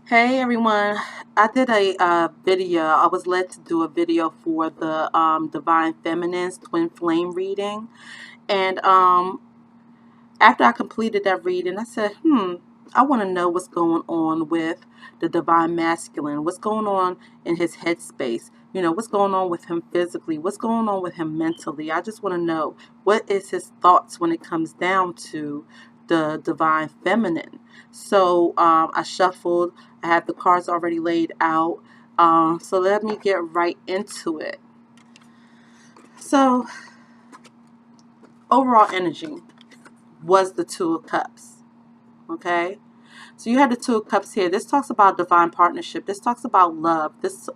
Hey everyone, I did a video. I was led to do a video for the Divine Feminine's Twin Flame reading. And after I completed that reading, I said, I want to know what's going on with the Divine Masculine. What's going on in his headspace? You know, what's going on with him physically? What's going on with him mentally? I just want to know what is his thoughts when it comes down to the Divine Feminine. So I shuffled. I have the cards already laid out. So let me get right into it. So overall energy was the Two of Cups. Okay. So you have the Two of Cups here. This talks about divine partnership. This talks about love. This is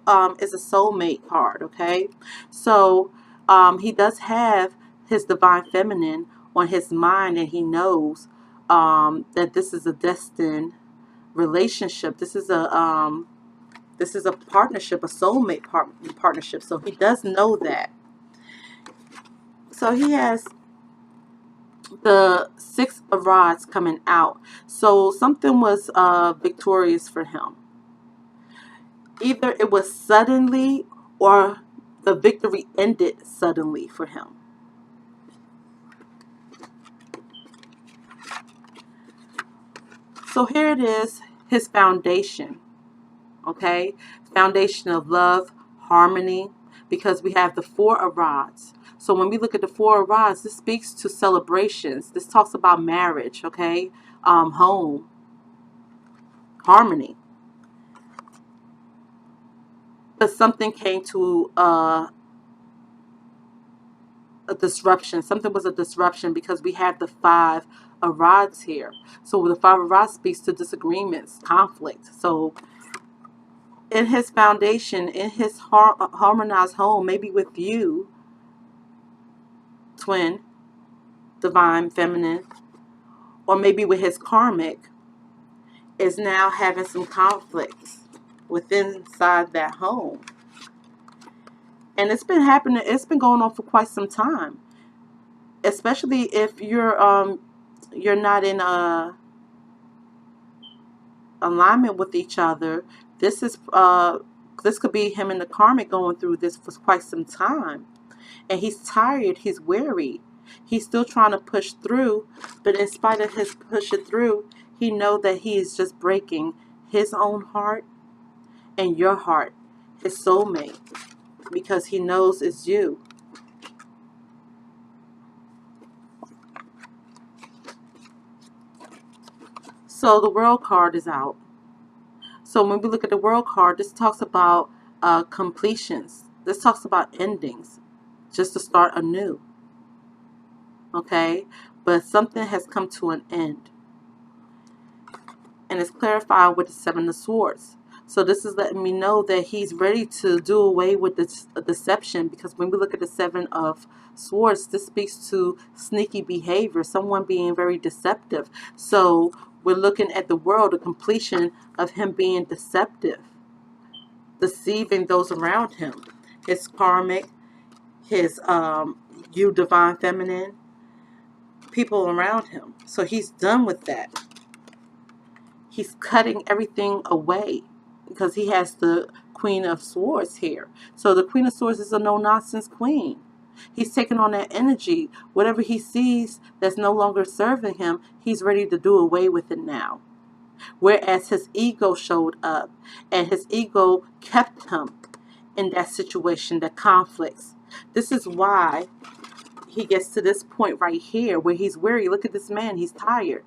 a soulmate card, okay? So he does have his divine feminine on his mind, and he knows that this is a destined relationship. This is a partnership, a soulmate partnership. So he does know that. So he has the Six of Rods coming out. So something was victorious for him. Either it was suddenly or the victory ended suddenly for him. So here it is, his foundation. Okay? Foundation of love, harmony, because we have the Four of Rods. So when we look at the Four of Rods, this speaks to celebrations. This talks about marriage, okay? Home, harmony. But something came to a disruption. Something was a disruption because we have the Five of Rods here. So the Five of Rods speaks to disagreements, conflict. So in his foundation, in his harmonized home, maybe with you, twin, divine, feminine, or maybe with his karmic, is now having some conflicts within inside that home. And it's been happening, it's been going on for quite some time. Especially if you're not in a alignment with each other. This could be him and the karmic going through this for quite some time, and he's tired, he's weary, he's still trying to push through, but in spite of his pushing through, he know that he is just breaking his own heart and your heart, his soulmate, because he knows it's you. So the World card is out. So when we look at the World card, this talks about completions. This talks about endings, just to start anew. Okay? But something has come to an end. And it's clarified with the Seven of Swords. So this is letting me know that he's ready to do away with this deception, because when we look at the Seven of Swords, this speaks to sneaky behavior, someone being very deceptive. So we're looking at the world, the completion of him being deceptive, deceiving those around him, his karmic, his you divine feminine, people around him. So he's done with that. He's cutting everything away because he has the Queen of Swords here. So the Queen of Swords is a no-nonsense queen. He's taking on that energy. Whatever he sees that's no longer serving him, he's ready to do away with it now. Whereas his ego showed up, and his ego kept him in that situation, that conflicts. This is why he gets to this point right here where he's weary. Look at this man. He's tired.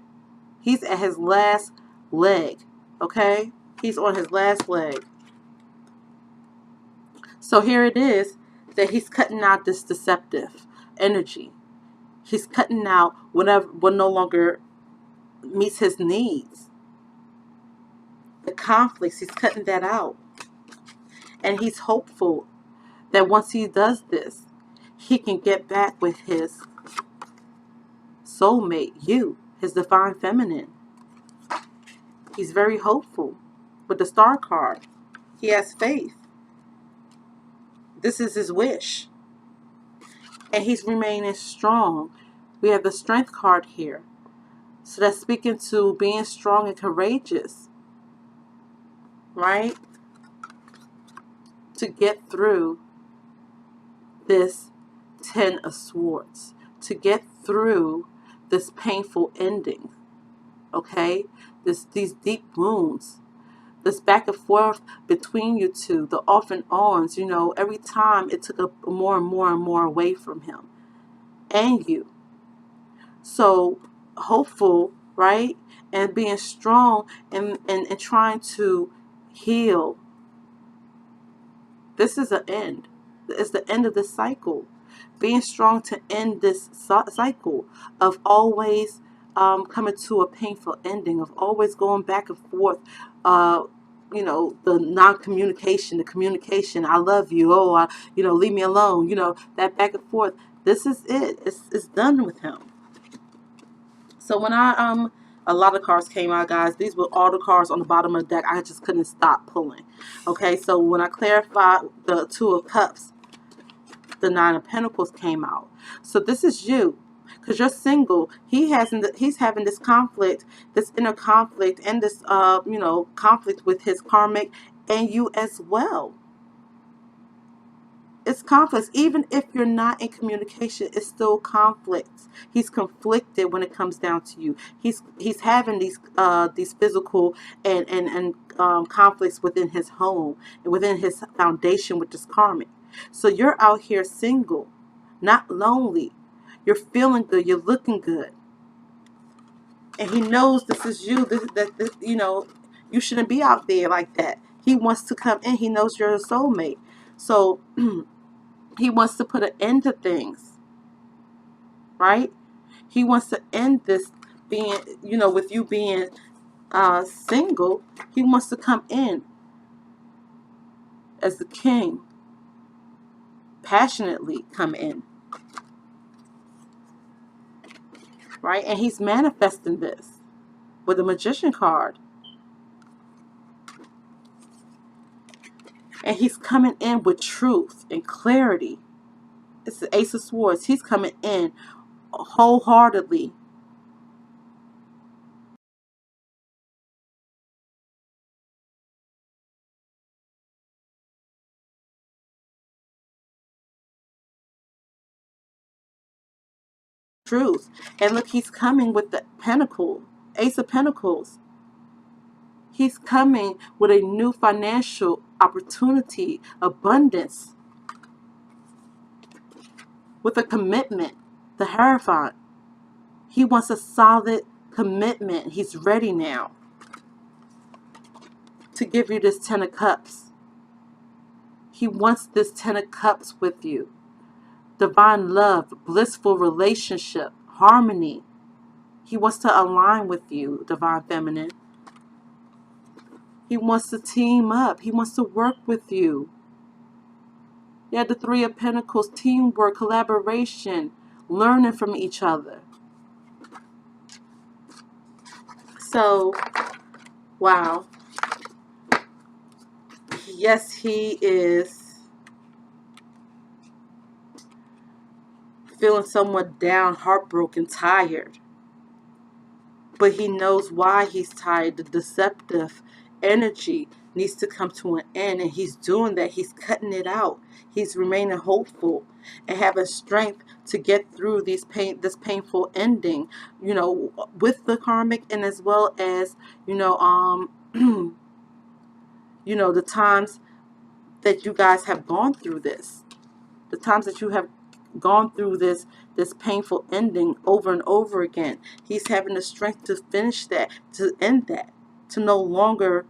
He's at his last leg. Okay? He's on his last leg. So here it is that he's cutting out this deceptive energy. He's cutting out whatever what no longer meets his needs. The conflicts, he's cutting that out. And he's hopeful that once he does this, he can get back with his soulmate, you, his divine feminine. He's very hopeful with the Star card. He has faith. This is his wish. And he's remaining strong. We have the Strength card here. So that's speaking to being strong and courageous. right? To get through this 10 of Swords, to get through this painful ending, okay? These deep wounds, this back and forth between you two, the off and ons, you know, every time it took more and more and more away from him and you. So hopeful, right? And being strong and trying to heal. This is an end. It's the end of this cycle. Being strong to end this cycle of always coming to a painful ending, of always going back and forth. You know, the non-communication, the communication. I love you. Oh, you know, leave me alone. You know, that back and forth. This is it. It's done with him. So when a lot of cards came out, guys. These were all the cards on the bottom of the deck. I just couldn't stop pulling. Okay, so when I clarified the Two of Cups, the Nine of Pentacles came out. So this is you, because you're single. He's having this conflict, this inner conflict, and this you know, conflict with his karmic and you as well. It's conflicts. Even if you're not in communication, it's still conflicts. He's conflicted when it comes down to you. He's having these physical and conflicts within his home and within his foundation with this karmic. So you're out here single, not lonely. You're feeling good. You're looking good, and he knows this is you. This, you know, you shouldn't be out there like that. He wants to come in. He knows you're a soulmate. So. He wants to put an end to things, right? He wants to end this being, you know, with you being single. He wants to come in as the king, passionately come in, right? And he's manifesting this with the Magician card. And he's coming in with truth and clarity. It's the Ace of Swords. He's coming in wholeheartedly. Truth. And look, he's coming with the Pentacle, Ace of Pentacles. He's coming with a new financial opportunity, abundance, with a commitment, the Hierophant. He wants a solid commitment. He's ready now to give you this 10 of Cups. He wants this 10 of Cups with you. Divine love, blissful relationship, harmony. He wants to align with you, Divine Feminine. He wants to team up. He wants to work with you. You had the Three of Pentacles, teamwork, collaboration, learning from each other. So, wow. Yes, he is feeling somewhat down, heartbroken, tired. But he knows why he's tired. The deceptive energy needs to come to an end, and he's doing that. He's cutting it out. He's remaining hopeful and having strength to get through this painful ending, you know, with the karmic, and as well as, you know, you know, the times that you guys have gone through this, the times that you have gone through this painful ending over and over again. He's having the strength to finish that, to end that, to no longer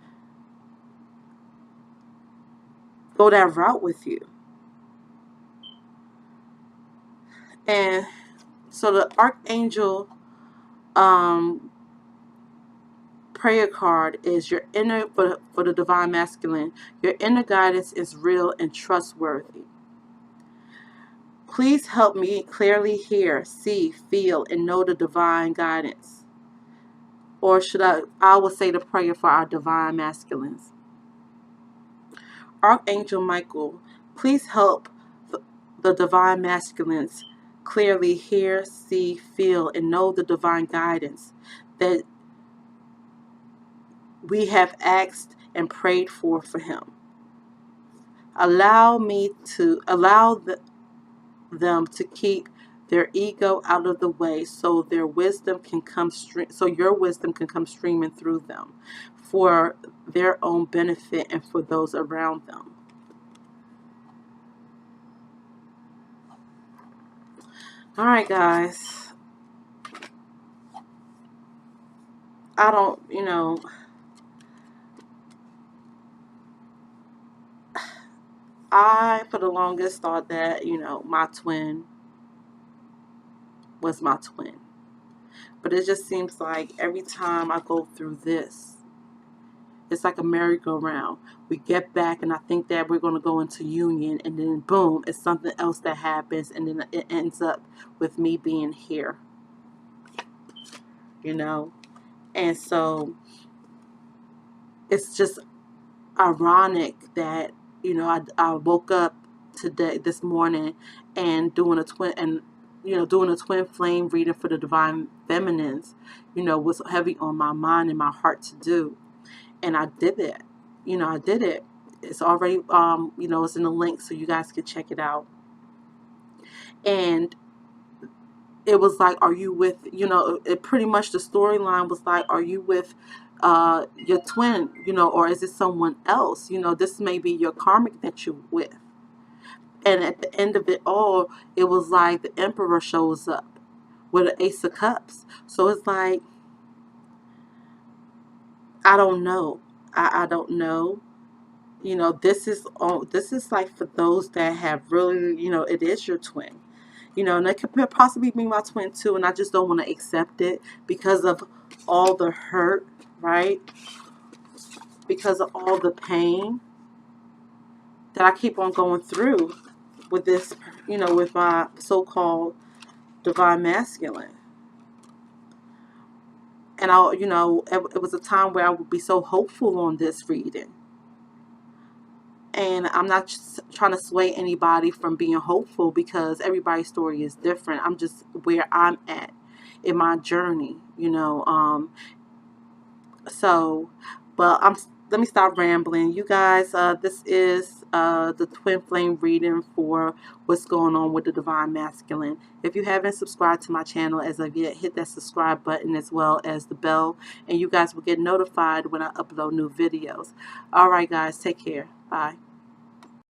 go that route with you. And so the Archangel prayer card is your inner, for the Divine Masculine, your inner guidance is real and trustworthy. Please help me clearly hear, see, feel, and know the divine guidance. Or should I will say the prayer for our Divine Masculines. Archangel Michael, please help the Divine Masculines clearly hear, see, feel, and know the divine guidance that we have asked and prayed for him. Allow them to keep their ego out of the way, so their wisdom can come so your wisdom can come streaming through them for their own benefit and for those around them. All right, guys. I don't, I for the longest thought that, my twin was my twin. But it just seems like every time I go through this, it's like a merry-go-round. We get back, and I think that we're going to go into union, and then boom, it's something else that happens, and then it ends up with me being here. And so it's just ironic that I woke up this morning and doing a twin flame reading for the divine feminines was heavy on my mind and my heart to do, and I did it. I did it. It's already it's in the link, so you guys can check it out. And it was like, are you with, it pretty much, the storyline was like, are you with your twin, or is it someone else? This may be your karmic that you're with. And at the end of it all, it was like the Emperor shows up with an Ace of Cups. So it's like, I don't know. I don't know. This is like for those that have really, it is your twin. And it could possibly be my twin too, and I just don't want to accept it because of all the hurt, right? Because of all the pain that I keep on going through with this, with my so-called divine masculine. And it was a time where I would be so hopeful on this reading. And I'm not trying to sway anybody from being hopeful, because everybody's story is different. I'm just where I'm at in my journey, But let me stop rambling. You guys, this is the Twin Flame reading for what's going on with the Divine Masculine. If you haven't subscribed to my channel as of yet, hit that subscribe button as well as the bell, and you guys will get notified when I upload new videos. All right, guys, take care. Bye.